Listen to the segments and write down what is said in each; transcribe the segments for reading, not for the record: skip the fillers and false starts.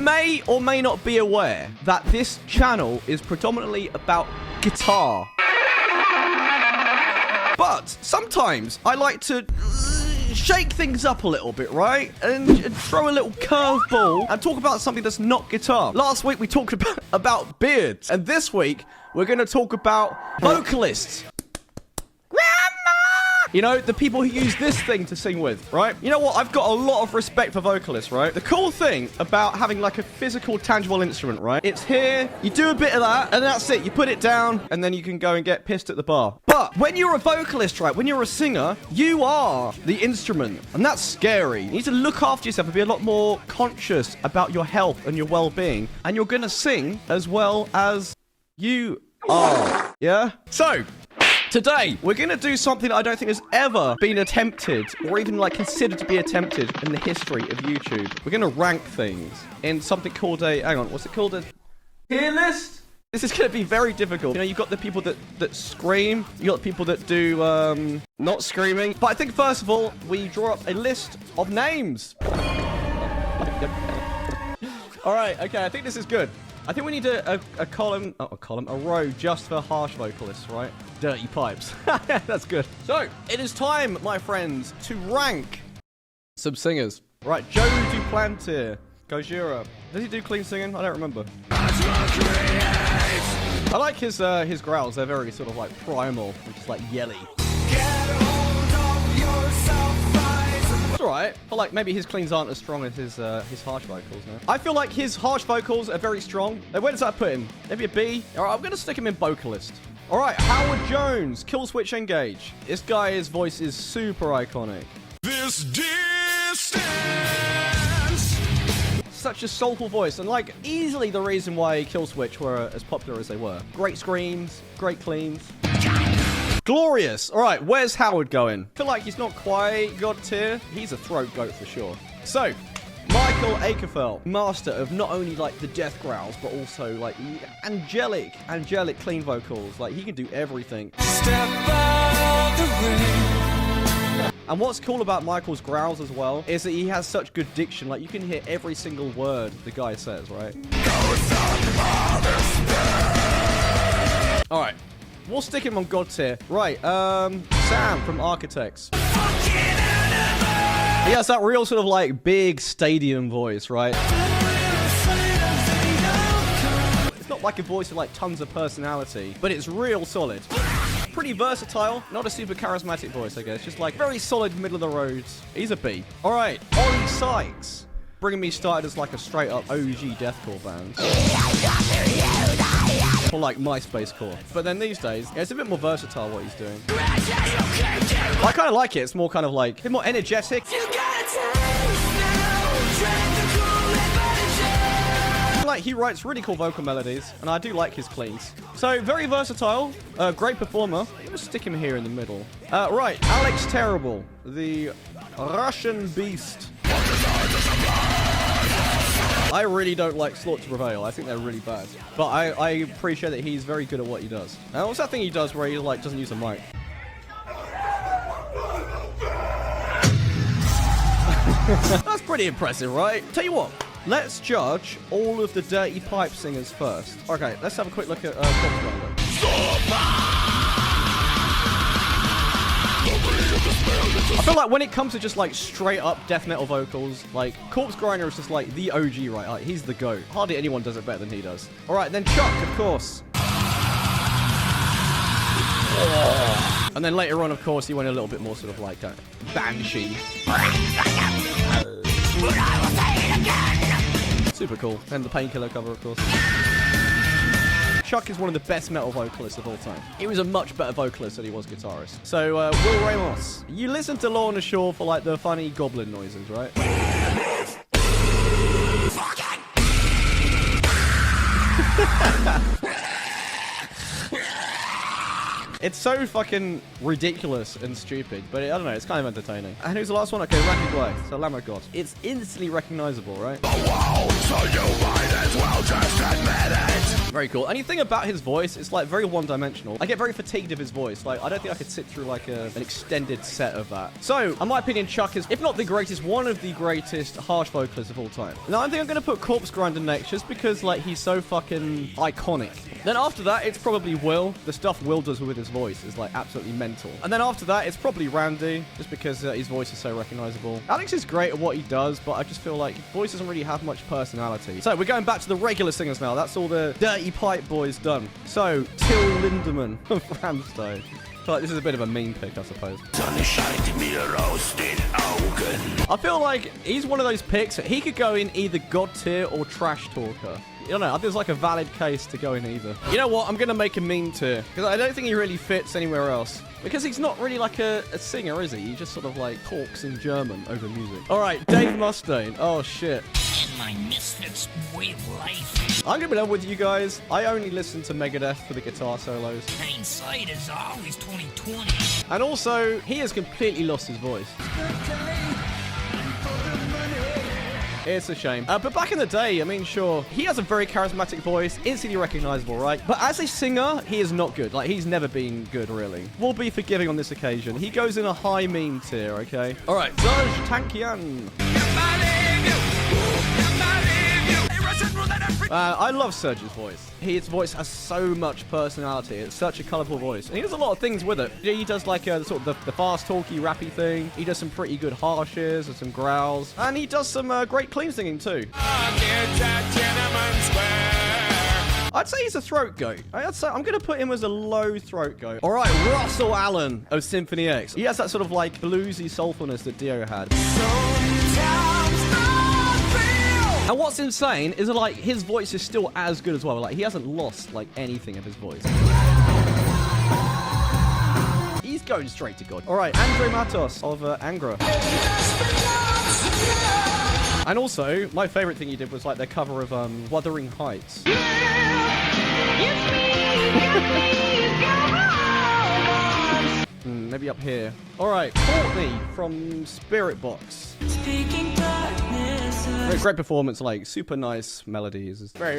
may or may not be aware that this channel is predominantly about guitar. But sometimes I like to shake things up a little bit, right? And throw a little curveball and talk about something that's not guitar. Last week we talked about beards. And this week we're going to talk about vocalists. You know, the people who use this thing to sing with, right? You know what? I've got a lot of respect for vocalists, right? The cool thing about having like a physical, tangible instrument, right? It's here, you do a bit of that, and that's it. You put it down, and then you can go and get pissed at the bar. But when you're a vocalist, right? When you're a singer, you are the instrument, and that's scary. You need to look after yourself and be a lot more conscious about your health and your well-being, and you're gonna sing as well as you are, yeah? So, today, we're going to do something that I don't think has ever been attempted or even like considered to be attempted in the history of YouTube. We're going to rank things in something called a, hang on, what's it called? A tier list? This is going to be very difficult. You know, you've got the people that scream. You've got people that do, not screaming. But I think first of all, we draw up a list of names. All right, okay, I think this is good. I think we need a row just for harsh vocalists, right? Dirty pipes. That's good. So, it is time, my friends, to rank some singers. Right, Joe Duplantier, Gojira. Does he do clean singing? I don't remember. I like his growls. They're very sort of like primal, which is like yelly. It's alright. I feel like maybe his cleans aren't as strong as his harsh vocals now. I feel like his harsh vocals are very strong. Where does that put him? Maybe a B? Alright, I'm gonna stick him in vocalist. Alright, Howard Jones, Kill Switch Engage. This guy's voice is super iconic. This distance. Such a soulful voice, and like easily the reason why Kill Switch were as popular as they were. Great screams, great cleans. Glorious. All right, where's Howard going? I feel like he's not quite God tier. He's a throat goat for sure. So, Michael Akerfeld, master of not only like the death growls, but also like angelic clean vocals. Like he can do everything. Step out the ring. And what's cool about Michael's growls as well is that he has such good diction. Like you can hear every single word the guy says, right? All right. We'll stick him on God tier. Right, Sam from Architects. He has that real sort of like big stadium voice, right? It's not like a voice with like tons of personality, but it's real solid. Pretty versatile, not a super charismatic voice, I guess. Just like very solid middle of the road. He's a B. All right, Ollie Sykes. Bringing me started as like a straight up OG deathcore band. Or like MySpace core. But then these days, yeah, it's a bit more versatile what he's doing. I kind of like it. It's more kind of like, a bit more energetic. Like he writes really cool vocal melodies, and I do like his cleans. So very versatile, great performer. Let's stick him here in the middle. Right, Alex Terrible, the Russian beast. I really don't like Slaughter to Prevail. I think they're really bad. But I appreciate that he's very good at what he does. And what's that thing he does where he like doesn't use a mic? That's pretty impressive, right? Tell you what, let's judge all of the dirty pipe singers first. Okay, let's have a quick look at Corpse Grinder. I feel like when it comes to just like straight up death metal vocals, like Corpse Grinder is just like the OG, right? Like he's the GOAT. Hardly anyone does it better than he does. All right, then Chuck, of course. And then later on, of course, he went a little bit more sort of like banshee. Super cool. And the Painkiller cover, of course. Chuck is one of the best metal vocalists of all time. He was a much better vocalist than he was guitarist. So, Will Ramos. You listen to Lorna Shore for, like, the funny goblin noises, right? It's so fucking ridiculous and stupid, but I don't know, it's kind of entertaining. And who's the last one? Okay, Rapid Way. So Lamb of God. It's instantly recognizable, right? Oh, wow, so you might as well just admit it. Very cool. Anything about his voice, it's like very one-dimensional. I get very fatigued of his voice. Like, I don't think I could sit through like an extended set of that. So, in my opinion, Chuck is, if not the greatest, one of the greatest harsh vocalists of all time. Now, I think I'm going to put Corpse Grinder next just because, like, he's so fucking iconic. Then after that, it's probably Will. The stuff Will does with his voice is, like, absolutely mental. And then after that, it's probably Randy, just because his voice is so recognizable. Alex is great at what he does, but I just feel like his voice doesn't really have much personality. So, we're going back to the regular singers now. That's all the dirty pipe boys done. So, Till Lindemann of Ramstein. I feel like this is a bit of a mean pick, I suppose. I feel like he's one of those picks that he could go in either God tier or trash talker. I don't know, I think there's like a valid case to go in either. You know what? I'm going to make a mean tier because I don't think he really fits anywhere else. Because he's not really like a singer, is he? He just sort of like talks in German over music. All right, Dave Mustaine. Oh, shit. And my misfits way of life. I'm going to be level with you guys. I only listen to Megadeth for the guitar solos. Hindsight is always 20/20. And also, he has completely lost his voice. It's a shame. But back in the day, I mean, sure, he has a very charismatic voice, instantly recognizable, right? But as a singer, he is not good. Like, he's never been good, really. We'll be forgiving on this occasion. He goes in a high meme tier, okay? All right, Serj Tankian. I love Serge's voice. His voice has so much personality. It's such a colourful voice. And he does a lot of things with it. He does like sort of the fast talky rappy thing. He does some pretty good harshes and some growls. And he does some great clean singing too. I'd say he's a throat goat. I'm going to put him as a low throat goat. All right, Russell Allen of Symphony X. He has that sort of like bluesy soulfulness that Dio had. And what's insane is that, like, his voice is still as good as well. Like, he hasn't lost, like, anything of his voice. He's going straight to God. All right, Andre Matos of Angra. And also, my favorite thing he did was, like, their cover of Wuthering Heights. Maybe up here. All right, Courtney from Spirit Box. Great performance, like super nice melodies. It's very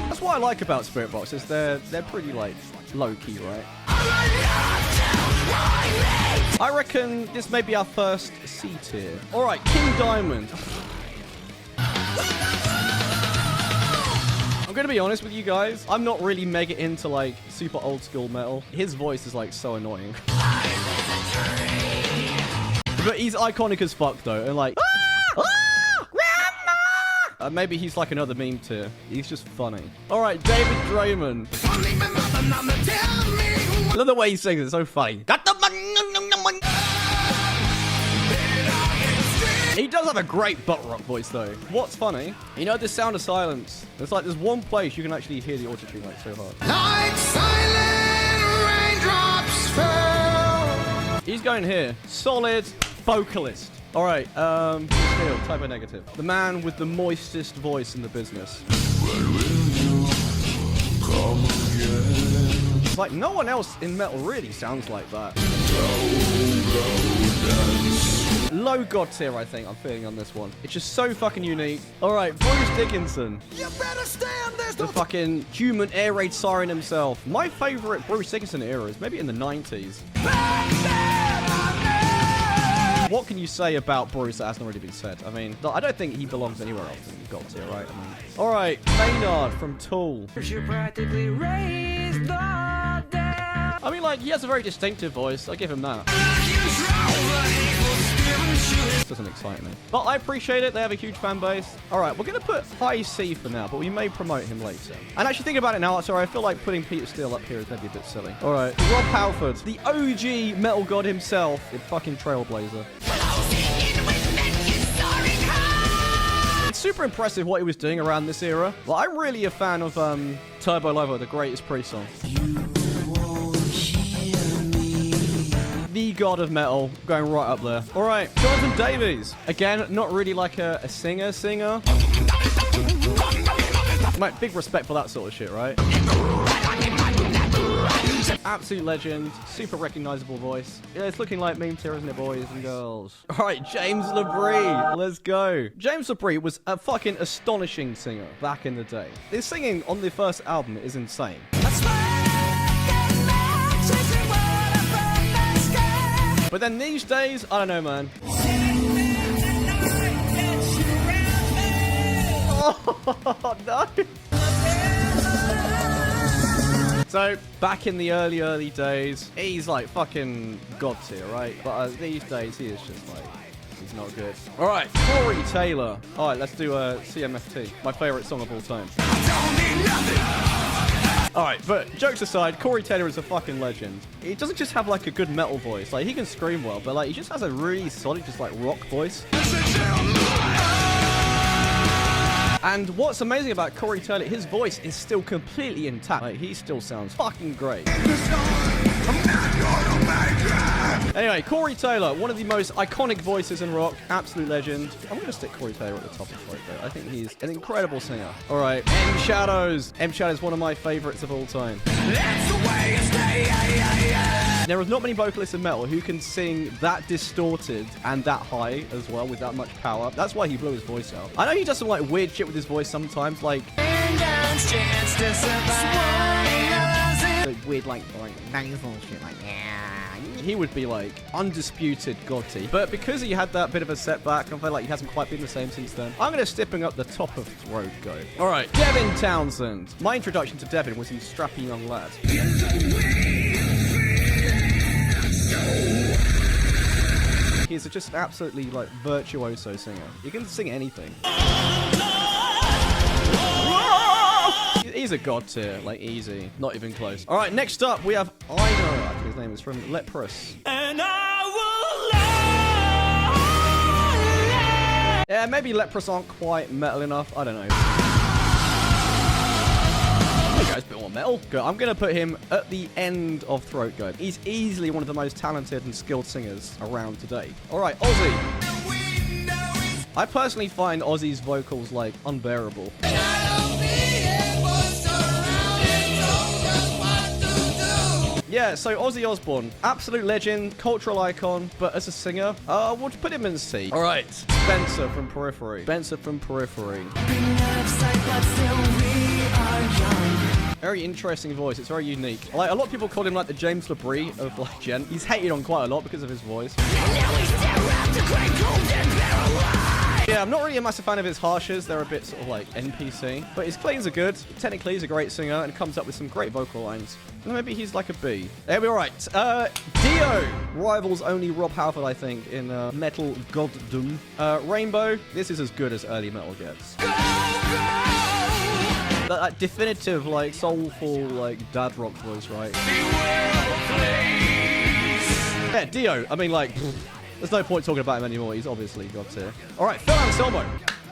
That's what I like about Spirit Box is they're pretty like low key, right? I reckon this may be our first C tier. All right, King Diamond. I'm gonna be honest with you guys. I'm not really mega into like super old school metal. His voice is like so annoying. But he's iconic as fuck though, and like, Grandma! Maybe he's like another meme tier. He's just funny. All right, David Draymond. I love the way he sings. It's so funny. He does have a great butt rock voice though. What's funny, you know, the Sound of Silence. It's like there's one place you can actually hear the autotune like so hard. Like silent raindrops fell. He's going here. Solid vocalist. All right, typo negative. The man with the moistest voice in the business. It's like no one else in metal really sounds like that. Low God tier, I think I'm feeling on this one. It's just so fucking unique. All right, Bruce Dickinson. You better stay on this. The fucking human air raid siren himself. My favorite Bruce Dickinson era is maybe in the 90s. What can you say about Bruce that hasn't already been said? I mean, I don't think he belongs anywhere else in God tier, right? I mean, all right, Maynard from Tool. I mean, like, he has a very distinctive voice. I give him that. This doesn't excite me. But I appreciate it. They have a huge fan base. All right, we're going to put high C for now, but we may promote him later. And actually think about it now. Sorry, I feel like putting Peter Steele up here is maybe a bit silly. All right, Rob Halford, the OG metal god himself, the fucking trailblazer. It's super impressive what he was doing around this era. Well, I'm really a fan of Turbo Lover, the Greatest Priest song. The god of metal, going right up there. All right, Jonathan Davies. Again, not really like a singer. Big respect for that sort of shit, right? Absolute legend, super recognizable voice. Yeah, it's looking like memes here, isn't it, boys and girls? All right, James LaBrie, let's go. James LaBrie was a fucking astonishing singer back in the day. His singing on the first album is insane. But then these days, I don't know, man. Oh, no. So, back in the early days, he's like fucking god tier, right? But these days, he is just like, he's not good. All right, Corey Taylor. All right, let's do CMFT, my favorite song of all time. All right, but jokes aside, Corey Taylor is a fucking legend. He doesn't just have like a good metal voice, like he can scream well, but like he just has a really solid, just like rock voice. And what's amazing about Corey Taylor, his voice is still completely intact. Like, he still sounds fucking great. Anyway, Corey Taylor, one of the most iconic voices in rock, absolute legend. I'm going to stick Corey Taylor at the top of the though. I think he's an incredible singer. All right, M Shadows. M Shadows, one of my favorites of all time. That's the way to stay. There are not many vocalists in metal who can sing that distorted and that high as well with that much power. That's why he blew his voice out. I know he does some like weird shit with his voice sometimes, like weird like nasal shit like he would be like undisputed godty. But because he had that bit of a setback, I feel like he hasn't quite been the same since then. I'm going to stepping up the top of Throat Go. All right, Devin Townsend. My introduction to Devin was in Strappy Young Lad. He's just an absolutely like virtuoso singer. He can sing anything. He's a god tier, like easy, not even close. All right, next up we have Ino. I think his name is from Leprous. And I will yeah, maybe Leprous aren't quite metal enough. I don't know. There goes a bit more metal. I'm going to put him at the end of Throat Go. He's easily one of the most talented and skilled singers around today. All right, Ozzy. I personally find Ozzy's vocals like unbearable. Yeah, so Ozzy Osbourne, absolute legend, cultural icon, but as a singer, we'll put him in C. All right, Spencer from Periphery. Spencer from Periphery. Very interesting voice. It's very unique. Like a lot of people call him like the James LaBrie of like Gen. He's hated on quite a lot because of his voice. Yeah, I'm not really a massive fan of his harshes. They're a bit sort of like NPC. But his cleans are good. Technically, he's a great singer and comes up with some great vocal lines. And maybe he's like a B. There we are. Right. Dio rivals only Rob Halford, I think, in metal goddom. Rainbow. This is as good as early metal gets. That definitive, like, soulful, like, dad rock voice, right? Yeah, Dio. I mean, like... There's no point talking about him anymore. He's obviously got tier. All right, Phil Anselmo.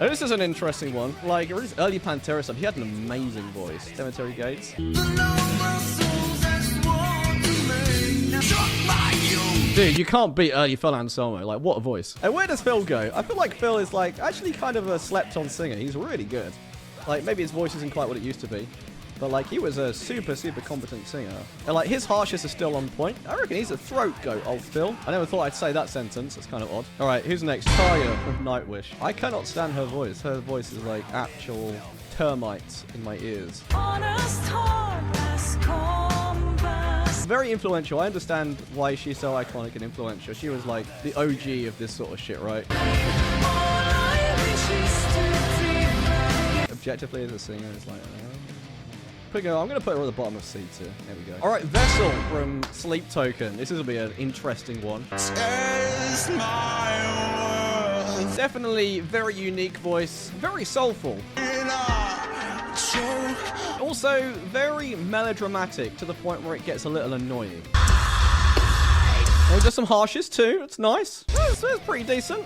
Now, this is an interesting one. Like, his early Pantera stuff, he had an amazing voice. Cemetery Gates. Dude, you can't beat early Phil Anselmo. Like, what a voice. And where does Phil go? I feel like Phil is, like, actually kind of a slept-on singer. He's really good. Like, maybe his voice isn't quite what it used to be. But, like, he was a super competent singer. And, like, his harshness is still on point. I reckon he's a throat goat, old Phil. I never thought I'd say that sentence. That's kind of odd. All right, who's next? Taya from Nightwish. I cannot stand her voice. Her voice is, like, actual termites in my ears. Very influential. I understand why she's so iconic and influential. She was, like, the OG of this sort of shit, right? Objectively, as a singer, it's like... I'm going to put her at the bottom of C tier. There we go. All right, Vessel from Sleep Token. This will be an interesting one. Definitely very unique voice. Very soulful. Also, very melodramatic to the point where it gets a little annoying. Oh, just some harshes too. It's nice. That's pretty decent.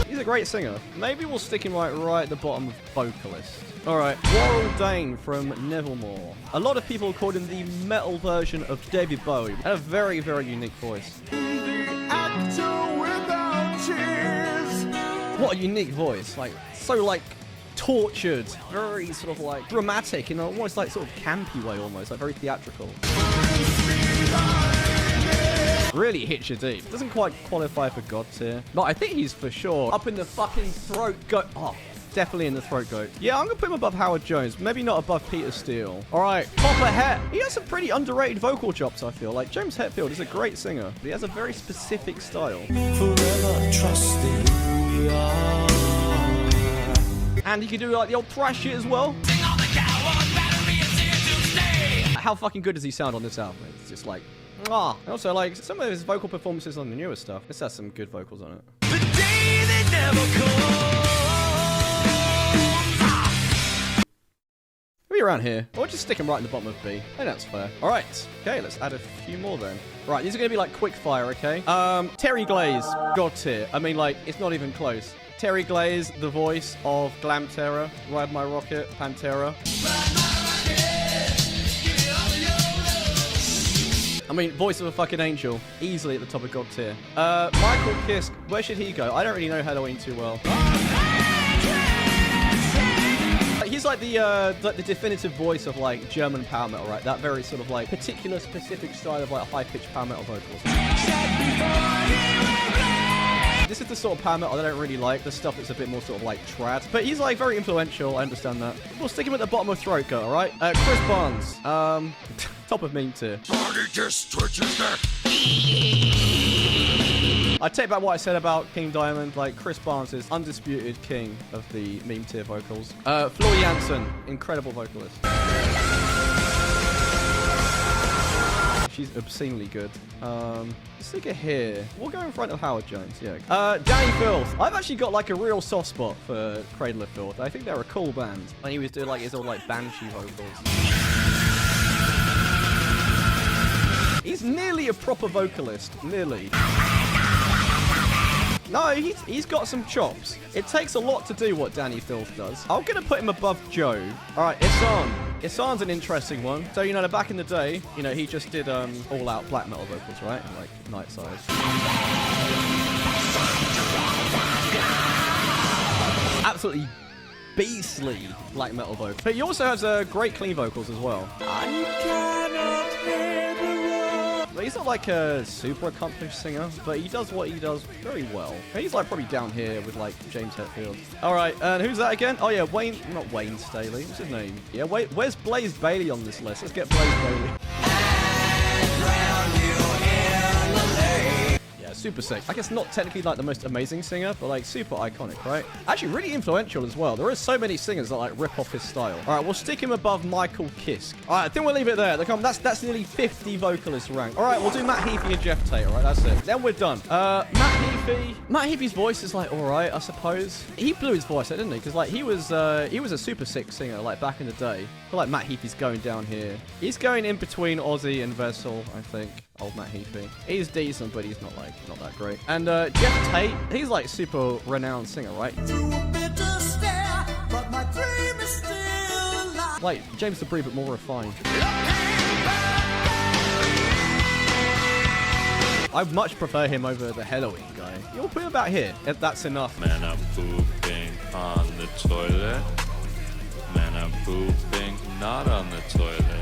He's a great singer. Maybe we'll stick him right at the bottom of vocalist. Alright, Warrell Dane from Nevermore. A lot of people called him the metal version of David Bowie. Had a very unique voice. What a unique voice. Like, so like tortured, very sort of like dramatic in almost like sort of campy way, almost like very theatrical. Really hits you deep. Doesn't quite qualify for God tier, but I think he's for sure up in the fucking throat goat. Oh, definitely in the throat goat. Yeah, I'm gonna put him above Howard Jones. Maybe not above Peter Steele. All right, Papa Het. He has some pretty underrated vocal chops, I feel. Like, James Hetfield is a great singer, but he has a very specific style. Forever trusting who we are. And he can do like the old thrash shit as well. How fucking good does he sound on this album? It's just like, ah. Also, like, some of his vocal performances on the newer stuff. This has some good vocals on it. The day that never comes. Maybe around here. Or just stick him right in the bottom of B. I think that's fair. All right. Okay, let's add a few more then. Right, these are going to be like quick fire, okay? Terry Glaze, God tier. I mean, like, it's not even close. Terry Glaze, the voice of Glam Terror, Ride My Rocket, Pantera. I mean, voice of a fucking angel, easily at the top of God tier. Michael Kiske, where should he go? I don't really know Halloween too well. He's like the definitive voice of like German power metal, right? That very sort of like particular specific style of like high-pitched power metal vocals. This is the sort of power metal I don't really like, the stuff that's a bit more sort of like trad. But he's like very influential, I understand that. We'll stick him at the bottom of Throat Goat, alright? Chris Barnes, top of meme tier. I take back what I said about King Diamond. Like, Chris Barnes is undisputed king of the meme tier vocals. Floor Jansen, incredible vocalist. She's obscenely good. Stick it here. We'll go in front of Howard Jones, yeah. Danny Filth. I've actually got like a real soft spot for Cradle of Filth. I think they're a cool band. When he was doing like his old like banshee vocals. He's nearly a proper vocalist. Nearly. No, he's got some chops. It takes a lot to do what Danny Filth does. I'm going to put him above Joe. All right, Isan. Isan's an interesting one. So, you know, back in the day, you know, he just did all-out black metal vocals, right? And, like, Night Side. Absolutely beastly black metal vocals. But he also has great clean vocals as well. But he's not like a super accomplished singer, but he does what he does very well. He's like probably down here with like James Hetfield. All right, and who's that again? Oh yeah, not Wayne Staley. What's his name? Yeah, wait, where's Blaze Bayley on this list? Let's get Blaze Bayley. Yeah, super sick. I guess not technically like the most amazing singer, but like super iconic, right? Actually really influential as well. There are so many singers that like rip off his style. All right, we'll stick him above Michael Kiske. All right, I think we'll leave it there. That's nearly 50 vocalists ranked. All right, we'll do Matt Heafy and Jeff Tate. All right, that's it. Then we're done. Matt Heafy's voice is like all right, I suppose. He blew his voice out, didn't he? Because like he was a super sick singer like back in the day. I feel like Matt Heafy's going down here. He's going in between Ozzy and Vessel, I think. Old Matt Heafy. He's decent, but he's not that great. And Jeff Tate, he's like super renowned singer, right? Like James Debris, but more refined. I much prefer him over the Halloween guy. You'll put him about here. If that's enough. Man, I'm pooping on the toilet. Man, I'm pooping not on the toilet.